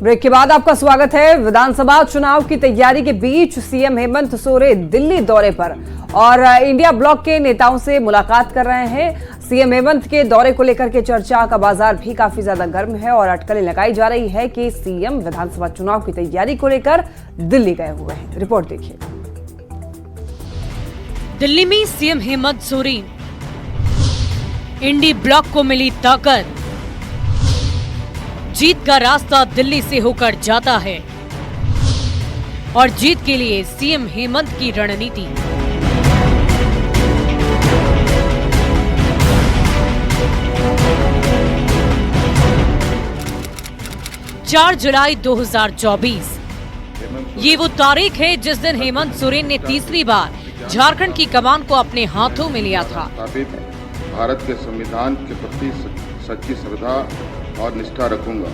Break के बाद आपका स्वागत है। विधानसभा चुनाव की तैयारी के बीच सीएम हेमंत सोरेन दिल्ली दौरे पर और इंडिया ब्लॉक के नेताओं से मुलाकात कर रहे हैं। सीएम हेमंत के दौरे को लेकर के चर्चा का बाजार भी काफी ज्यादा गर्म है और अटकलें लगाई जा रही है कि सीएम विधानसभा चुनाव की तैयारी को लेकर दिल्ली गए हुए हैं। रिपोर्ट देखिए। दिल्ली में सीएम हेमंत सोरेन, इंडी ब्लॉक को मिली ताकत, जीत का रास्ता दिल्ली से होकर जाता है और जीत के लिए सीएम हेमंत की रणनीति। चार जुलाई 2024 ये वो तारीख है जिस दिन हेमंत सोरेन ने तीसरी बार झारखंड की कमान को अपने हाथों में लिया था। भारत के संविधान के प्रति सच्ची श्रद्धा और निष्ठा रखूंगा।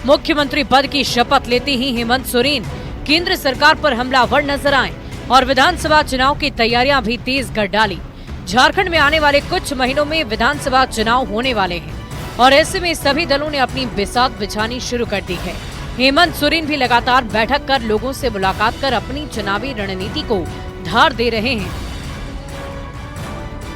मुख्यमंत्री पद की शपथ लेते ही हेमंत सोरेन केंद्र सरकार पर हमलावर नजर आए और विधानसभा चुनाव की तैयारियां भी तेज कर डाली। झारखंड में आने वाले कुछ महीनों में विधानसभा चुनाव होने वाले हैं और ऐसे में सभी दलों ने अपनी बिसात बिछानी शुरू कर दी है। हेमंत सोरेन भी लगातार बैठक कर लोगों से मुलाकात कर अपनी चुनावी रणनीति को धार दे रहे हैं।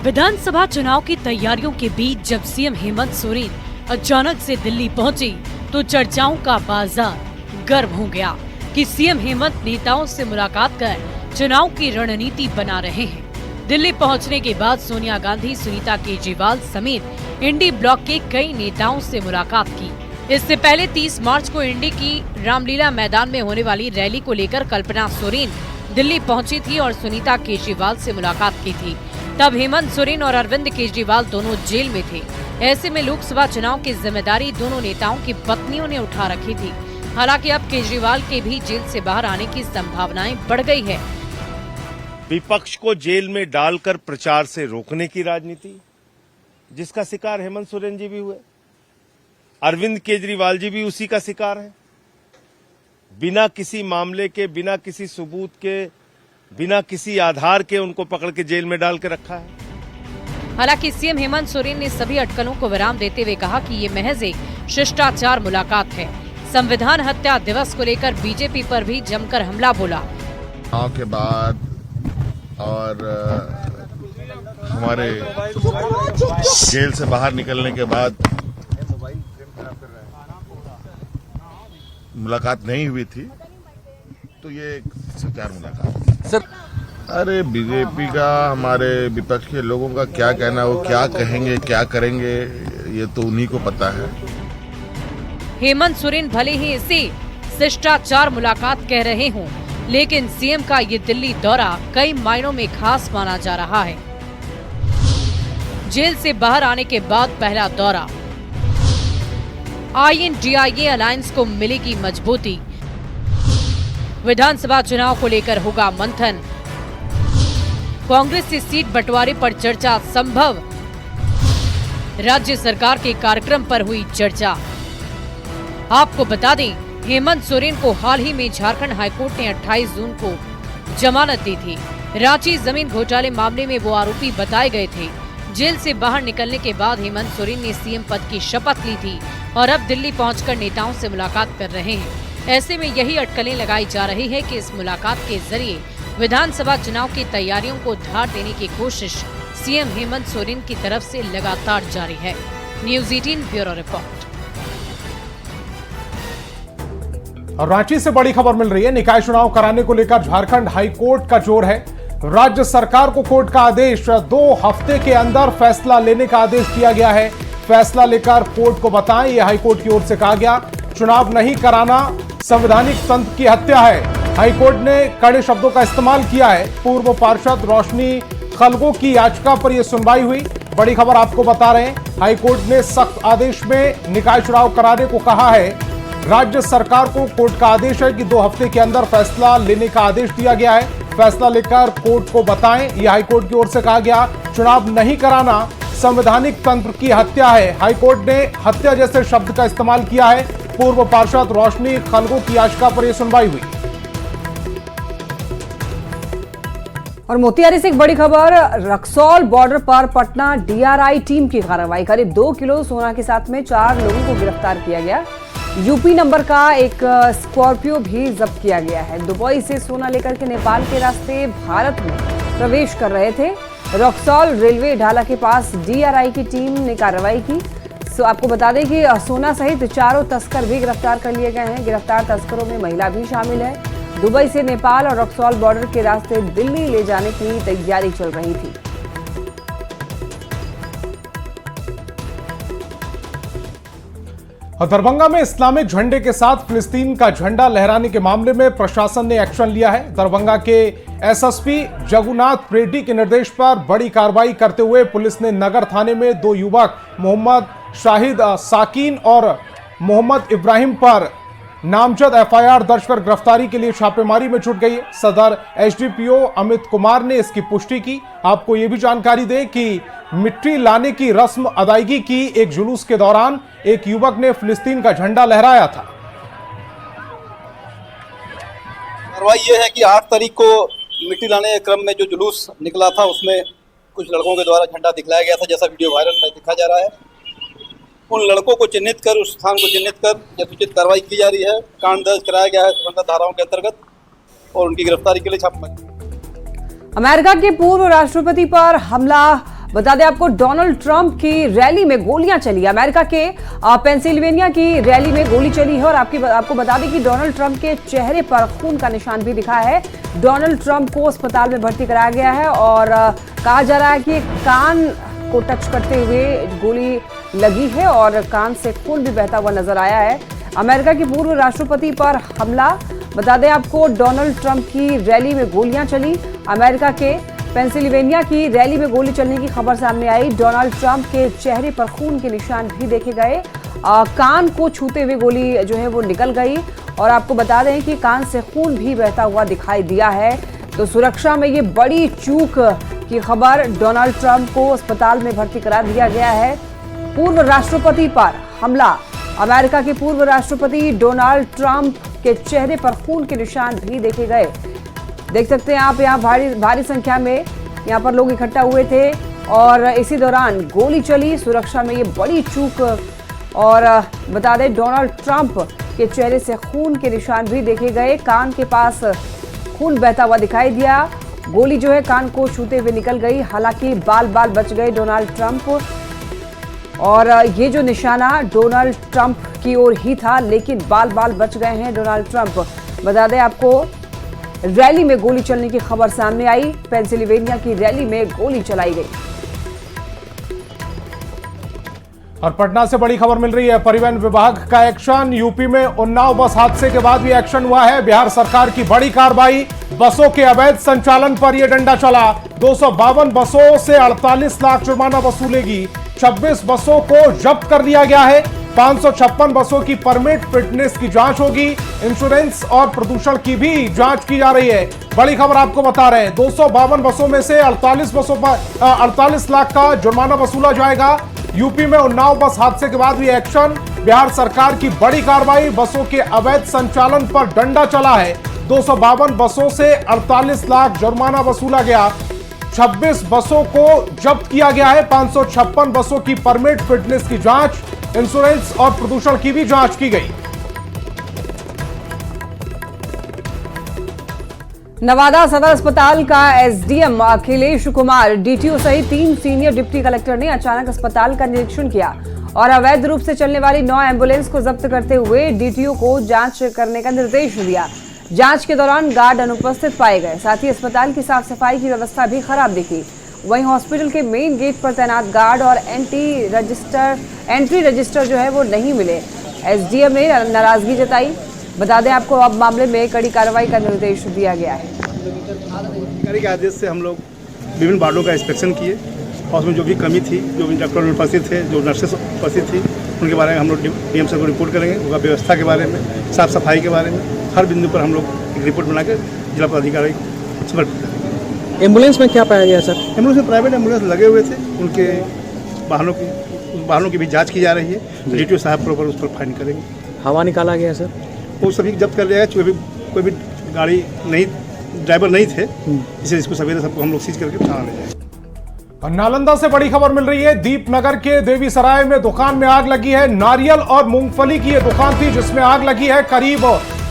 विधानसभा चुनाव की तैयारियों के बीच जब सीएम हेमंत सोरेन अचानक से दिल्ली पहुंचे तो चर्चाओं का बाजार गर्म हो गया कि सीएम हेमंत नेताओं से मुलाकात कर चुनाव की रणनीति बना रहे हैं। दिल्ली पहुंचने के बाद सोनिया गांधी, सुनीता केजरीवाल समेत इंडी ब्लॉक के कई नेताओं से मुलाकात की। इससे पहले 30 मार्च को इंडी की रामलीला मैदान में होने वाली रैली को लेकर कल्पना सोरेन दिल्ली पहुंची थी और सुनीता केजरीवाल से मुलाकात की थी। तब हेमंत सोरेन और अरविंद केजरीवाल दोनों जेल में थे। ऐसे में लोकसभा चुनाव की जिम्मेदारी दोनों नेताओं की पत्नियों ने उठा रखी थी। हालांकि अब केजरीवाल के भी जेल से बाहर आने की संभावनाएं बढ़ गई है। विपक्ष को जेल में डालकर प्रचार से रोकने की राजनीति, जिसका शिकार हेमंत सोरेन जी भी हुए, अरविंद केजरीवाल जी भी उसी का शिकार है। बिना किसी मामले के, बिना किसी सबूत के, बिना किसी आधार के उनको पकड़ के जेल में डाल के रखा है। हालांकि सीएम हेमंत सोरेन ने सभी अटकलों को विराम देते हुए कहा कि ये महज एक शिष्टाचार मुलाकात है। संविधान हत्या दिवस को लेकर बीजेपी पर भी जमकर हमला बोला। चुनाव के बाद और हमारे जेल से बाहर निकलने के बाद मुलाकात नहीं हुई थी, तो ये एक शिष्टाचार मुलाकात सर। अरे बीजेपी का, हमारे विपक्ष के लोगों का क्या कहना, वो क्या कहेंगे, क्या करेंगे, ये तो उन्हीं को पता है। हेमंत सोरेन भले ही इसे शिष्टाचार मुलाकात कह रहे हों, लेकिन सीएम का ये दिल्ली दौरा कई मायनों में खास माना जा रहा है। जेल से बाहर आने के बाद पहला दौरा, INDIA अलायंस को मिलेगी मजबूती, विधानसभा चुनाव को लेकर होगा मंथन, कांग्रेस से सीट बंटवारे पर चर्चा संभव, राज्य सरकार के कार्यक्रम पर हुई चर्चा। आपको बता दें, हेमंत सोरेन को हाल ही में झारखंड हाईकोर्ट ने 28 जून को जमानत दी थी। रांची जमीन घोटाले मामले में वो आरोपी बताए गए थे। जेल से बाहर निकलने के बाद हेमंत सोरेन ने सीएम पद की शपथ ली थी और अब दिल्ली पहुंचकर नेताओं से मुलाकात कर रहे हैं। ऐसे में यही अटकलें लगाई जा रही है कि इस मुलाकात के जरिए विधानसभा चुनाव की तैयारियों को धार देने की कोशिश सीएम हेमंत सोरेन की तरफ से लगातार जारी है। News 18 bureau report. और रांची से बड़ी खबर मिल रही है। निकाय चुनाव कराने को लेकर झारखंड हाईकोर्ट का जोर है। राज्य सरकार को कोर्ट का आदेश, 2 हफ्ते के अंदर फैसला लेने का आदेश दिया गया है। फैसला लेकर कोर्ट को बताएं, यह हाईकोर्ट की ओर से कहा गया। चुनाव नहीं कराना संवैधानिक तंत्र की हत्या है। हाईकोर्ट ने कड़े शब्दों का इस्तेमाल किया है। पूर्व पार्षद रोशनी खलगो की याचिका पर यह सुनवाई हुई। बड़ी खबर आपको बता रहे हैं, हाईकोर्ट ने सख्त आदेश में निकाय चुनाव कराने को कहा है। राज्य सरकार को कोर्ट का आदेश है कि 2 हफ्ते के अंदर फैसला लेने का आदेश दिया गया है। फैसला लेकर कोर्ट को बताएं, यह हाईकोर्ट की ओर से कहा गया। चुनाव नहीं कराना संवैधानिक तंत्र की हत्या है। हाईकोर्ट ने हत्या जैसे शब्द का इस्तेमाल किया है। पूर्व पार्षद रोशनी खलगो की याचिका पर यह सुनवाई हुई। और मोतिहारी से एक बड़ी खबर, रक्सौल बॉर्डर पर पटना डीआरआई टीम की कार्रवाई। करीब 2 किलो सोना के साथ में 4 लोगों को गिरफ्तार किया गया। यूपी नंबर का एक स्कॉर्पियो भी जब्त किया गया है। दुबई से सोना लेकर के नेपाल के रास्ते भारत में प्रवेश कर रहे थे। रक्सौल रेलवे ढाला के पास डीआरआई की टीम ने कार्रवाई की। आपको बता दें कि सोना सहित 4 तस्कर भी गिरफ्तार कर लिए गए हैं। गिरफ्तार तस्करों में महिला भी शामिल है। दुबई से नेपाल और रक्सौल बॉर्डर के रास्ते दिल्ली ले जाने की तैयारी चल रही थी। दरभंगा में इस्लामिक झंडे के साथ फिलिस्तीन का झंडा लहराने के मामले में प्रशासन ने एक्शन लिया है। दरभंगा के एसएसपी जगुनाथ रेड्डी के निर्देश पर बड़ी कार्रवाई करते हुए पुलिस ने नगर थाने में 2 युवक मोहम्मद शाहिद साकीन और मोहम्मद इब्राहिम पर नामजद एफआईआर दर्ज कर गिरफ्तारी के लिए छापेमारी में जुट गई है। सदर एसडीपीओ अमित कुमार ने इसकी पुष्टि की। आपको यह भी जानकारी दें कि मिट्टी लाने की रस्म अदायगी की एक जुलूस के दौरान एक युवक ने फिलिस्तीन का झंडा लहराया था। कार्रवाई ये है कि 8 तारीख को मिट्टी लाने के क्रम में जो जुलूस निकला था उसमें कुछ लड़कों के द्वारा झंडा दिखलाया गया था, जैसा वीडियो वायरल में दिखा जा रहा है। उन लड़कों को चिन्हित कर, उस स्थान को चिन्हित कर यथोचित कार्रवाई की जा रही है। कांड दर्ज कराया गया है संबंधित धाराओं के अंतर्गत और उनकी गिरफ्तारी के लिए छापेमारी। अमेरिका के पूर्व राष्ट्रपति पर हमला। बता दें आपको, डोनाल्ड ट्रंप की रैली में गोलियां चली। अमेरिका के पेंसिल्वेनिया की रैली में गोली चली है और आपको बता दें कि डोनाल्ड ट्रंप के चेहरे पर खून का निशान भी दिखा है। डोनाल्ड ट्रंप को अस्पताल में भर्ती कराया गया है और कहा जा रहा है कि कान को टच करते हुए गोली लगी है और कान से खून भी बहता हुआ नजर आया है। अमेरिका के पूर्व राष्ट्रपति पर हमला। बता दें आपको, डोनाल्ड ट्रंप की रैली में गोलियां चली। अमेरिका के पेंसिल्वेनिया की रैली में गोली चलने की खबर सामने आई। डोनाल्ड ट्रंप के चेहरे पर खून के निशान भी देखे गए। कान को छूते हुए गोली जो है वो निकल गई और आपको बता दें कि कान से खून भी बहता हुआ दिखाई दिया है। तो सुरक्षा में ये बड़ी चूक की खबर। डोनाल्ड ट्रंप को अस्पताल में भर्ती करा दिया गया है। पूर्व राष्ट्रपति पर हमला। अमेरिका के पूर्व राष्ट्रपति डोनाल्ड ट्रंप के चेहरे पर खून के निशान भी देखे गए। देख सकते हैं आप, यहाँ भारी संख्या में यहाँ पर लोग इकट्ठा हुए थे और इसी दौरान गोली चली। सुरक्षा में ये बड़ी चूक। और बता दें, डोनाल्ड ट्रंप के चेहरे से खून के निशान भी देखे गए। कान के पास खून बहता हुआ दिखाई दिया। गोली जो है कान को छूते हुए निकल गई। हालांकि बाल बच गए डोनाल्ड ट्रंप और ये जो निशाना डोनाल्ड ट्रंप की ओर ही था, लेकिन बाल बच गए हैं डोनाल्ड ट्रंप। बता दें आपको, रैली में गोली चलने की खबर सामने आई। पेंसिल्वेनिया की रैली में गोली चलाई गई। और पटना से बड़ी खबर मिल रही है। परिवहन विभाग का एक्शन। यूपी में उन्नाव बस हादसे के बाद भी एक्शन हुआ है। बिहार सरकार की बड़ी कार्रवाई। बसों के अवैध संचालन पर यह डंडा चला। 252 बसों से 48 लाख जुर्माना वसूलेगी। 26 बसों को जब्त कर लिया गया है। 556 बसों की परमिट फिटनेस की जांच होगी। इंश्योरेंस और प्रदूषण की भी जांच की जा रही है। बड़ी खबर आपको बता रहे हैं, 252 बसों में से 48 बसों पर 48 लाख का जुर्माना वसूला जाएगा। यूपी में उन्नाव बस हादसे के बाद भी एक्शन। बिहार सरकार की बड़ी कार्रवाई। बसों के अवैध संचालन पर डंडा चला है। 252 बसों से 48 लाख जुर्माना वसूला गया। 26 बसों को जब्त किया गया है। 556 बसों की परमिट फिटनेस की जांच, इंश्योरेंस और प्रदूषण की भी जांच की गई। नवादा सदर अस्पताल का एसडीएम अखिलेश कुमार, डीटीओ सहित 3 सीनियर डिप्टी कलेक्टर ने अचानक अस्पताल का निरीक्षण किया और अवैध रूप से चलने वाली 9 एम्बुलेंस को जब्त करते हुए डीटीओ को जांच करने का निर्देश दिया। जांच के दौरान गार्ड अनुपस्थित पाए गए। साथ ही अस्पताल की साफ सफाई की व्यवस्था भी खराब दिखी। वहीं हॉस्पिटल के मेन गेट पर तैनात गार्ड और एंट्री रजिस्टर जो है वो नहीं मिले। एसडीएम ने नाराजगी जताई। बता दें आपको, अब मामले में कड़ी कार्रवाई का निर्देश दिया गया है। अधिकारी के आदेश से हम लोग विभिन्न वार्डों का इंस्पेक्शन किए और उसमें जो भी कमी थी, जो भी डॉक्टर उपस्थित थे, जो नर्सेस उपस्थित थी, उनके बारे में हम लोग डीएम साहब को रिपोर्ट करेंगे। उनका व्यवस्था के बारे में, साफ सफाई के बारे में, हर बिंदु पर हम लोग एक रिपोर्ट बना के जिला पदाधिकारी को समर्पित करेंगे। एम्बुलेंस में क्या पाया गया सर? एम्बुलेंस में प्राइवेट एम्बुलेंस लगे हुए थे। उनके वाहनों की भी जाँच की जा रही है। डीटीओ साहब प्रॉपर उस पर फाइन करेंगे। हवा निकाला गया सर? वो सभी जब्त कर लिया है। कोई भी गाड़ी नहीं, ड्राइवर नहीं थे, इसलिए इसको सवेरे सबको हम लोग सीज करके थाना ले जाएंगे। और नालंदा से बड़ी खबर मिल रही है। दीपनगर के देवी सराय में दुकान में आग लगी है। नारियल और मूंगफली की यह दुकान थी जिसमें आग लगी है। करीब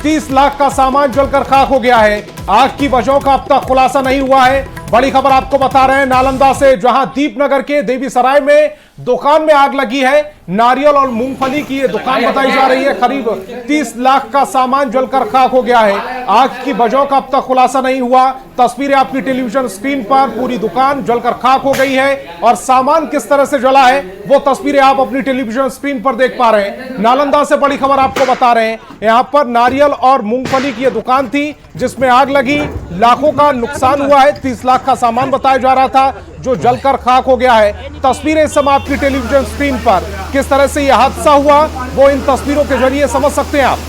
30 लाख का सामान जलकर खाक हो गया है। आग की वजहों का अब तक खुलासा नहीं हुआ है। बड़ी खबर आपको बता रहे हैं नालंदा से, जहां दीपनगर के देवी सराय में दुकान में आग लगी है। नारियल और मूंगफली की यह दुकान बताई जा रही है। करीब 30 लाख का सामान जलकर खाक हो गया है। आग की वजहों का अब तक खुलासा नहीं हुआ। तस्वीरें आपकी टेलीविजन स्क्रीन पर, पूरी दुकान जलकर खाक हो गई है और सामान किस तरह से जला है वो तस्वीरें आप अपनी टेलीविजन स्क्रीन पर देख पा रहे हैं। नालंदा से बड़ी खबर आपको बता रहे हैं। यहां पर नारियल और मूंगफली की यह दुकान थी जिसमें आग लगी। लाखों का नुकसान हुआ है। 30 लाख का सामान बताया जा रहा था जो जलकर खाक हो गया है। तस्वीरें इस समय आपकी टेलीविजन स्क्रीन पर, किस तरह से यह हादसा हुआ वो इन तस्वीरों के जरिए समझ सकते हैं आप।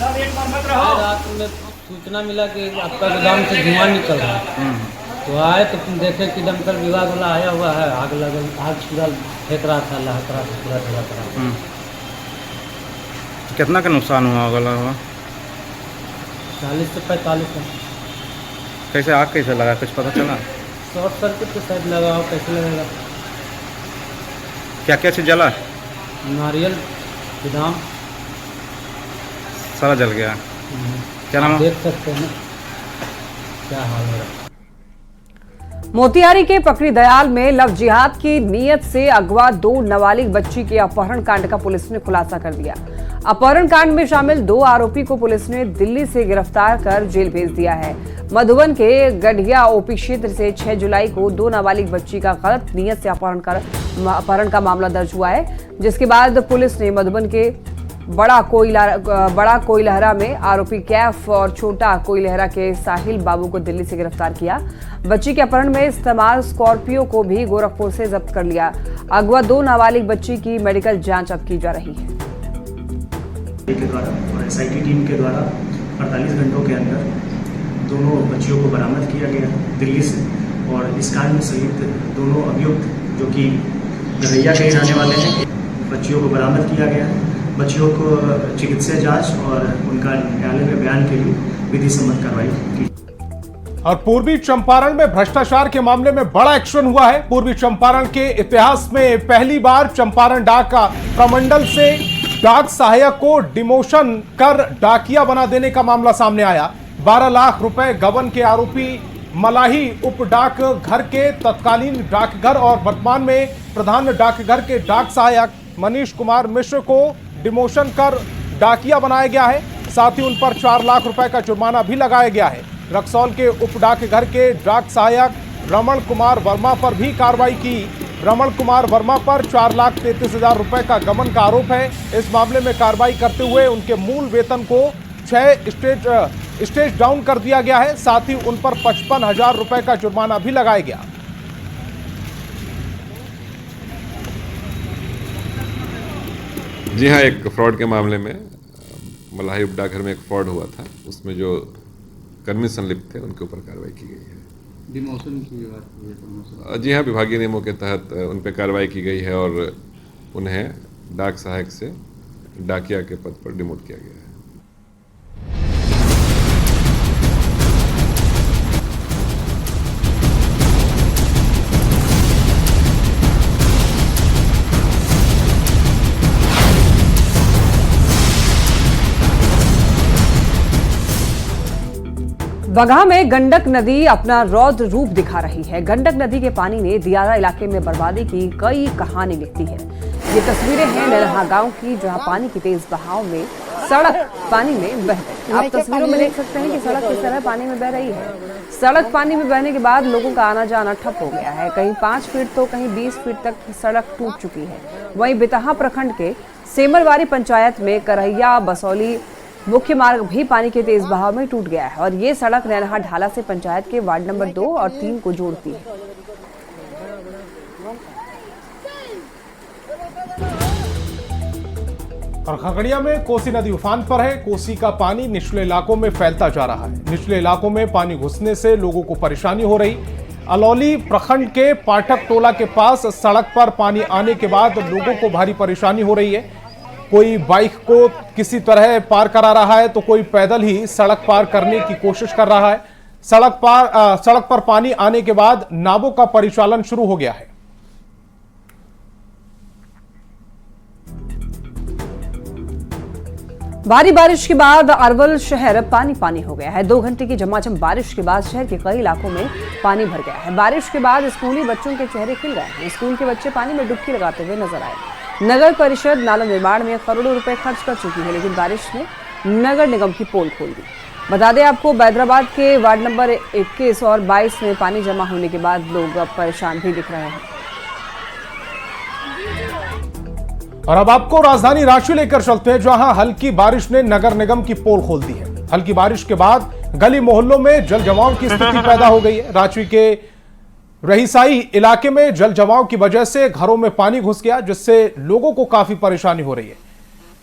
रात में सूचना मिला कि आपका गोदाम से धुआं निकल रहा है, तो आए तो देखे कि दमकल विभाग वाला आया हुआ है। आग लगल, आग पूरा फेंक रहा था, लहक रहा था, पूरा जला रहा। कितना का नुकसान हुआ होगा? 40 से 45 है। कैसे आग कैसे लगा, कुछ पता चला? शॉर्ट सर्किट के साइड लगा हो, कैसे लगेगा? क्या क्या चीज जला? नारियल, गोदाम सारा जल गया। क्या नाम है? देख सकते हैं क्या हाल है। मोतिहारी के पकड़ी दयाल में लव जिहाद की नीयत से अगवा 2 नाबालिग बच्ची के अपहरण कांड का पुलिस ने खुलासा कर दिया। अपहरण कांड में शामिल 2 आरोपी को पुलिस ने दिल्ली से गिरफ्तार कर जेल भेज दिया है। मधुबन के गढ़िया ओपी क्षेत्र से 6 जुलाई को 2 नाबालिग बच्ची का गलत नीयत से अपहरण का मामला दर्ज हुआ है, जिसके बाद पुलिस ने मधुबन के बड़ा कोयलहरा में आरोपी कैफ और छोटा कोयलहरा के साहिल बाबू को दिल्ली से गिरफ्तार किया। बच्ची के अपहरण में इस्तेमाल स्कॉर्पियो को भी गोरखपुर से जब्त कर लिया। अगवा 2 नाबालिग बच्ची की मेडिकल जांच अब की जा रही है। के द्वारा और एसआईटी टीम के द्वारा 48 घंटों के अंदर दोनों बच्चियों को बरामद किया गया दिल्ली से, और इस कांड में संलिप्त दोनों अभियुक्त जो कि गढ़ैया के रहने वाले हैं, बच्चियों को बरामद किया गया। बच्चियों को चिकित्सा जांच और उनका न्यायालय में बयान के लिए विधि सम्मत कार्रवाई की। और पूर्वी चंपारण में भ्रष्टाचार के मामले में बड़ा एक्शन हुआ है। पूर्वी चंपारण के इतिहास में पहली बार चंपारण डाक का प्रमंडल से डाक सहायक को डिमोशन कर डाकिया बना देने का मामला सामने आया। 12 लाख रुपए गबन के आरोपी मलाही उप डाक घर के तत्कालीन डाकघर और वर्तमान में प्रधान डाकघर के डाक सहायक मनीष कुमार मिश्र को डिमोशन कर डाकिया बनाया गया है। साथ ही उन पर 4 लाख रुपए का जुर्माना भी लगाया गया है। रक्सौल के उप डाकघर के डाक सहायक रमण कुमार वर्मा पर भी कार्रवाई की। रमण कुमार वर्मा पर 4,33,000 रुपए का गबन का आरोप है। इस मामले में कार्रवाई करते हुए उनके मूल वेतन को 6 स्टेज डाउन कर दिया गया है। साथ ही उन पर 55,000 रुपए का जुर्माना भी लगाया गया। जी हाँ, एक फ्रॉड के मामले में मलाही उप डाकघर में एक फ्रॉड हुआ था, उसमें जो कर्मी संलिप्त थे उनके ऊपर कार्रवाई की गई है। डिमोशन की बात है? जी हाँ, विभागीय नियमों के तहत उन पर कार्रवाई की गई है और उन्हें डाक सहायक से डाकिया के पद पर डिमोट किया गया है। बगहा में गंडक नदी अपना रौद्र रूप दिखा रही है। गंडक नदी के पानी ने दियारा इलाके में बर्बादी की कई कहानी लिखती है। ये तस्वीरें हैं नरहा गांव की, जहां पानी की तेज बहाव में सड़क पानी में बह गई। आप तस्वीरों में देख सकते हैं कि सड़क किस तरह पानी में बह रही है। सड़क पानी में बहने के बाद लोगों का आना जाना ठप हो गया है। कहीं 5 फीट तो कहीं 20 फीट तक सड़क टूट चुकी है। वहीं बितहा प्रखंड के सेमरवारी पंचायत में करहिया बसौली मुख्य मार्ग भी पानी के तेज बहाव में टूट गया है और ये सड़क नैनहा ढाला से पंचायत के वार्ड नंबर 2 और 3 को जोड़ती है। और खगड़िया में कोसी नदी उफान पर है। कोसी का पानी निचले इलाकों में फैलता जा रहा है। निचले इलाकों में पानी घुसने से लोगों को परेशानी हो रही। अलौली प्रखंड के पाठक टोला के पास सड़क पर पानी आने के बाद लोगों को भारी परेशानी हो रही है। कोई बाइक को किसी तरह पार करा रहा है तो कोई पैदल ही सड़क पार करने की कोशिश कर रहा है। सड़क पर पानी आने के बाद नावों का परिचालन शुरू हो गया है। भारी बारिश के बाद अरवल शहर पानी पानी हो गया है। 2 घंटे की झमाझम बारिश के बाद शहर के कई इलाकों में पानी भर गया है। बारिश के बाद स्कूली बच्चों के चेहरे खिल गए हैं। स्कूल के बच्चे पानी में डुबकी लगाते हुए नजर आए। नगर परिषद नाला निर्माण में करोड़ों रुपए खर्च कर चुकी है, लेकिन बारिश ने नगर निगम की पोल खोल दी। बता दें आपको, बैदराबाद के वार्ड नंबर 21 और 22 में पानी जमा होने के बाद लोग अब परेशान भी दिख रहे हैं। और अब आपको राजधानी रांची लेकर चलते हैं, जहां हल्की बारिश ने नगर निगम की पोल खोल दी है। हल्की बारिश के बाद गली मोहल्लों में जल जमाव की स्थिति पैदा हो गई है। रांची के रहीसाई इलाके में जल जमाव की वजह से घरों में पानी घुस गया, जिससे लोगों को काफी परेशानी हो रही है।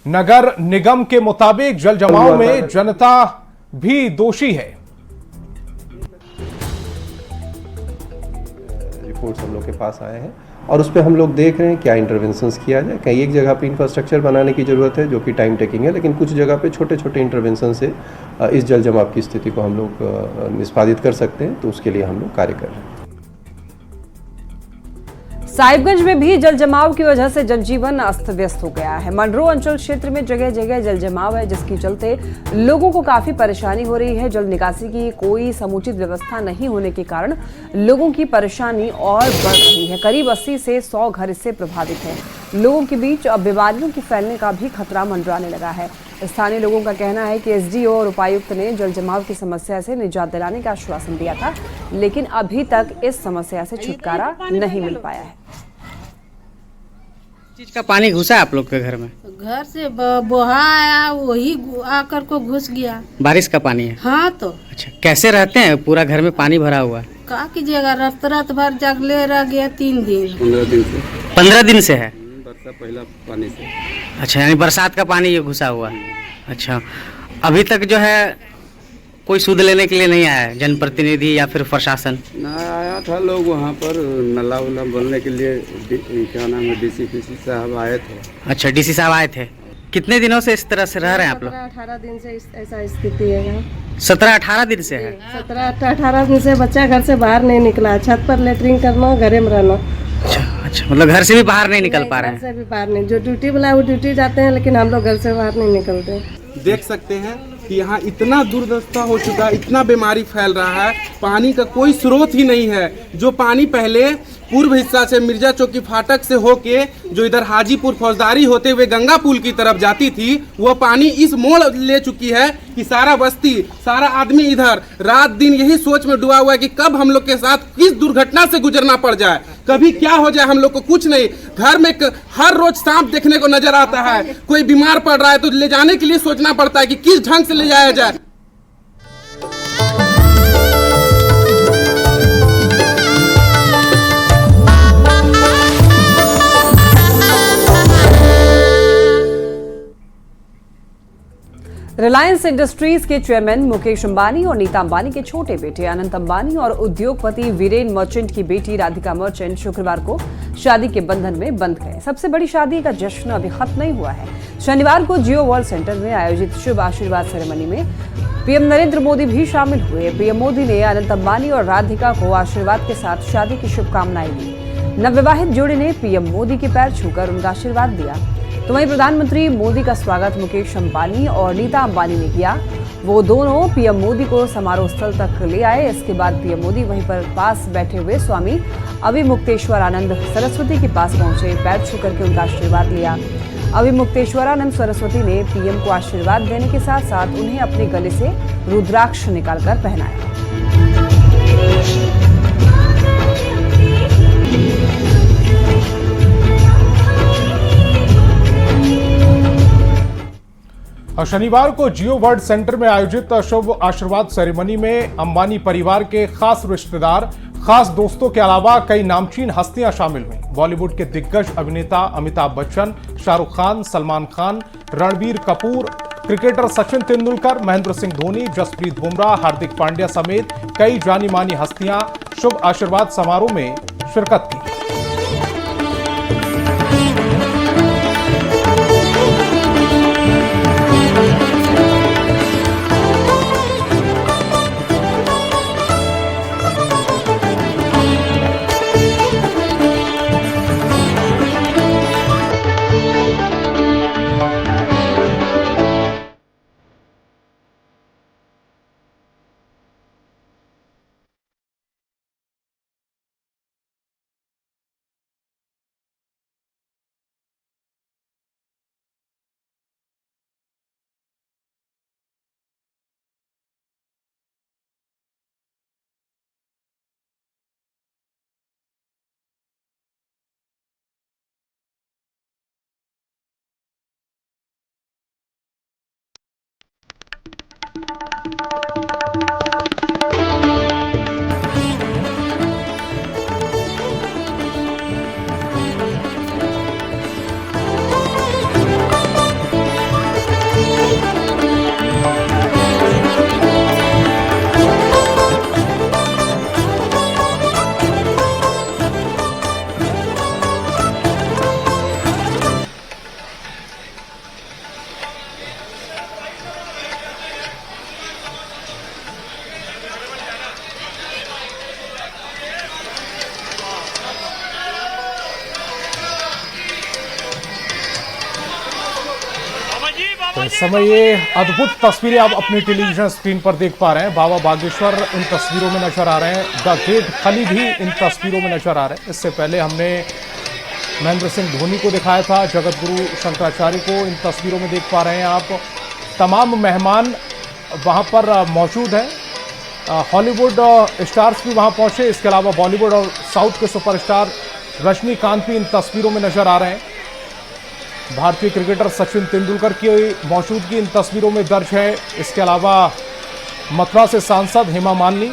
नगर निगम के मुताबिक जल जमाव में जनता भी दोषी है। रिपोर्ट्स हम लोग के पास आए हैं और उस पर हम लोग देख रहे हैं क्या इंटरवेंशंस किया जाए। कहीं एक जगह पे इंफ्रास्ट्रक्चर बनाने की ज़रूरत है जो कि टाइम टेकिंग है, लेकिन कुछ जगह पे छोटे छोटे इंटरवेंशन से इस जल जमाव की स्थिति को हम लोग निष्पादित कर सकते हैं, तो उसके लिए हम लोग कार्य कर रहे हैं। साहिबगंज में भी जल जमाव की वजह से जनजीवन अस्त व्यस्त हो गया है। मंडरो अंचल क्षेत्र में जगह जगह जल जमाव है, जिसके चलते लोगों को काफी परेशानी हो रही है। जल निकासी की कोई समुचित व्यवस्था नहीं होने के कारण लोगों की परेशानी और बढ़ रही है। करीब 80 से 100 घर इससे प्रभावित हैं। लोगों के बीच अब बीमारियों के फैलने का भी खतरा मंडराने लगा है। स्थानीय लोगों का कहना है कि एसडीओ और उपायुक्त ने जल जमाव की समस्या से निजात दिलाने का आश्वासन दिया था, लेकिन अभी तक इस समस्या से छुटकारा नहीं मिल पाया है। चीज का पानी घुसा है आप लोग के घर में? घर से बोहा आया, वही आकर को घुस गया। बारिश का पानी है? हाँ। तो अच्छा, कैसे रहते हैं? पूरा घर में पानी भरा हुआ है। क्या कीजिएगा, रात भर जगले रह गया 3 दिन। 15 दिन से है? बरसा पहला पानी से। अच्छा, यानी बरसात का पानी ये घुसा हुआ है। अच्छा, अभी तक जो है कोई सुध लेने के लिए नहीं आया है, जनप्रतिनिधि या फिर प्रशासन? ना आया था लोग वहाँ पर नला उला बनने के लिए, क्या नाम है, डीसी साहब आए थे। अच्छा, डीसी साहब आए थे। कितने दिनों से इस तरह से रह रहे हैं आप लोग? 17-18 दिन से ऐसा स्थिति है। 17-18 दिन से है? 17-18 दिन से बच्चा घर से बाहर नहीं निकला। छत पर लेटरिन करना, घरे में रहना। अच्छा, मतलब घर से भी बाहर नहीं निकल पा रहे हैं? घर से भी बाहर नहीं। जो ड्यूटी वाला है वो ड्यूटी जाते हैं, लेकिन हम लोग घर से बाहर नहीं निकलते। देख सकते हैं कि यहाँ इतना दुर्दशा हो चुका है, इतना बीमारी फैल रहा है, पानी का कोई स्रोत ही नहीं है। जो पानी पहले पूर्व हिस्सा से मिर्जा चौकी फाटक से होके जो इधर हाजीपुर फौजदारी होते हुए गंगा पुल की तरफ जाती थी, वो पानी इस मोड़ ले चुकी है कि सारा बस्ती, सारा आदमी इधर रात दिन यही सोच में डूबा हुआ है कि कब हम लोग के साथ किस दुर्घटना से गुजरना पड़ जाए, कभी क्या हो जाए। हम लोग को कुछ नहीं, घर में हर रोज सांप देखने को नजर आता है। कोई बीमार पड़ रहा है तो ले जाने के लिए सोचना पड़ता है कि किस ढंग से ले जाया जाए। रिलायंस इंडस्ट्रीज के चेयरमैन मुकेश अंबानी और नीता अंबानी के छोटे बेटे अनंत अंबानी और उद्योगपति वीरेन मर्चेंट की बेटी राधिका मर्चेंट शुक्रवार को शादी के बंधन में बंध गए। सबसे बड़ी शादी का जश्न अभी खत्म नहीं हुआ है। शनिवार को जियो वर्ल्ड सेंटर में आयोजित शुभ आशीर्वाद सेरेमनी में पीएम नरेंद्र मोदी भी शामिल हुए। पीएम मोदी ने अनंत अंबानी और राधिका को आशीर्वाद के साथ शादी की शुभकामनाएं दी। नवविवाहित जोड़े ने पीएम मोदी के पैर छूकर उनका आशीर्वाद दिया। तो वहीं प्रधानमंत्री मोदी का स्वागत मुकेश अंबानी और नीता अंबानी ने किया। वो दोनों पीएम मोदी को समारोह स्थल तक ले आए। इसके बाद पीएम मोदी वहीं पर पास बैठे हुए स्वामी अभिमुक्तेश्वरानंद सरस्वती के पास पहुंचे, पैर छू करके उनका आशीर्वाद लिया। अभिमुक्तेश्वरानंद सरस्वती ने पीएम को आशीर्वाद देने के साथ साथ उन्हें अपने गले से रुद्राक्ष निकालकर पहनाया। शनिवार को जियो वर्ल्ड सेंटर में आयोजित शुभ आशीर्वाद सेरेमनी में अंबानी परिवार के खास रिश्तेदार, खास दोस्तों के अलावा कई नामचीन हस्तियां शामिल हुई। बॉलीवुड के दिग्गज अभिनेता अमिताभ बच्चन, शाहरुख खान, सलमान खान, रणबीर कपूर, क्रिकेटर सचिन तेंदुलकर, महेंद्र सिंह धोनी, जसप्रीत बुमराह, हार्दिक पांड्या समेत कई जानी मानी हस्तियां शुभ आशीर्वाद समारोह में शिरकत की। इस समय ये अद्भुत तस्वीरें आप अपनी टेलीविजन स्क्रीन पर देख पा रहे हैं। बाबा बागेश्वर इन तस्वीरों में नजर आ रहे हैं, द ग्रेट खली भी इन तस्वीरों में नजर आ रहे हैं। इससे पहले हमने महेंद्र सिंह धोनी को दिखाया था, जगत गुरु शंकराचार्य को इन तस्वीरों में देख पा रहे हैं आप। तमाम मेहमान वहां पर मौजूद हैं। हॉलीवुड स्टार्स भी वहां पहुंचे, इसके अलावा बॉलीवुड और साउथ के सुपरस्टार रजनीकांत भी इन तस्वीरों में नजर आ रहे हैं। भारतीय क्रिकेटर सचिन तेंदुलकर की मौजूदगी इन तस्वीरों में दर्ज है। इसके अलावा मथुरा से सांसद हेमा मालिनी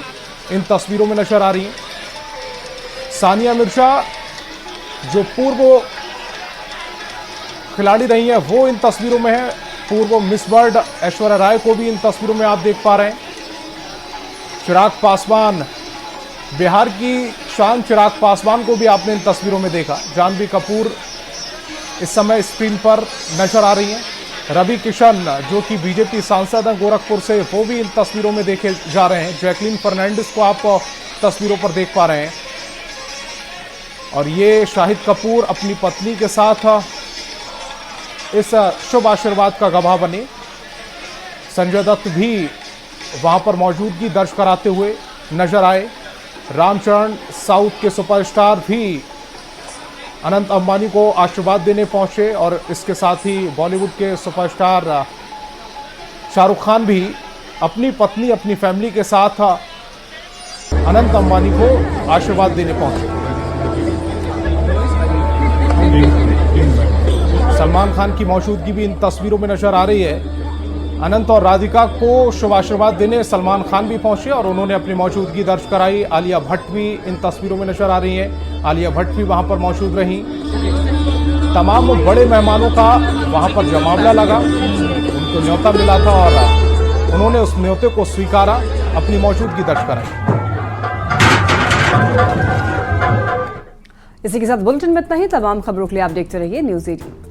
इन तस्वीरों में नजर आ रही हैं। सानिया मिर्जा जो पूर्व खिलाड़ी रही हैं वो इन तस्वीरों में है। पूर्व मिस वर्ल्ड ऐश्वर्या राय को भी इन तस्वीरों में आप देख पा रहे हैं। चिराग पासवान, बिहार की शान चिराग पासवान को भी आपने इन तस्वीरों में देखा। जानवी कपूर इस समय स्क्रीन पर नजर आ रही हैं। रवि किशन जो कि बीजेपी सांसद हैं गोरखपुर से, वो भी इन तस्वीरों में देखे जा रहे हैं। जैकलीन फर्नांडिस को आप तस्वीरों पर देख पा रहे हैं। और ये शाहिद कपूर अपनी पत्नी के साथ इस शुभ आशीर्वाद का गवाह बने। संजय दत्त भी वहां पर मौजूदगी दर्ज कराते हुए नजर आए। रामचरण साउथ के सुपरस्टार भी अनंत अंबानी को आशीर्वाद देने पहुंचे और इसके साथ ही बॉलीवुड के सुपरस्टार शाहरुख खान भी अपनी पत्नी, अपनी फैमिली के साथ अनंत अंबानी को आशीर्वाद देने पहुंचे। सलमान खान की मौजूदगी भी इन तस्वीरों में नजर आ रही है। अनंत और राधिका को शुभ आशीर्वाद देने सलमान खान भी पहुंचे और उन्होंने अपनी मौजूदगी दर्ज कराई। आलिया भट्ट भी इन तस्वीरों में नजर आ रही हैं। आलिया भट्ट भी वहां पर मौजूद रही। तमाम बड़े मेहमानों का वहां पर जमावड़ा लगा, उनको न्योता मिला था और उन्होंने उस न्योते को स्वीकारा, अपनी मौजूदगी दर्ज कराई। इसी के साथ बुलेटिन में इतना ही। तमाम खबरों के लिए आप देखते रहिए न्यूज़ 18।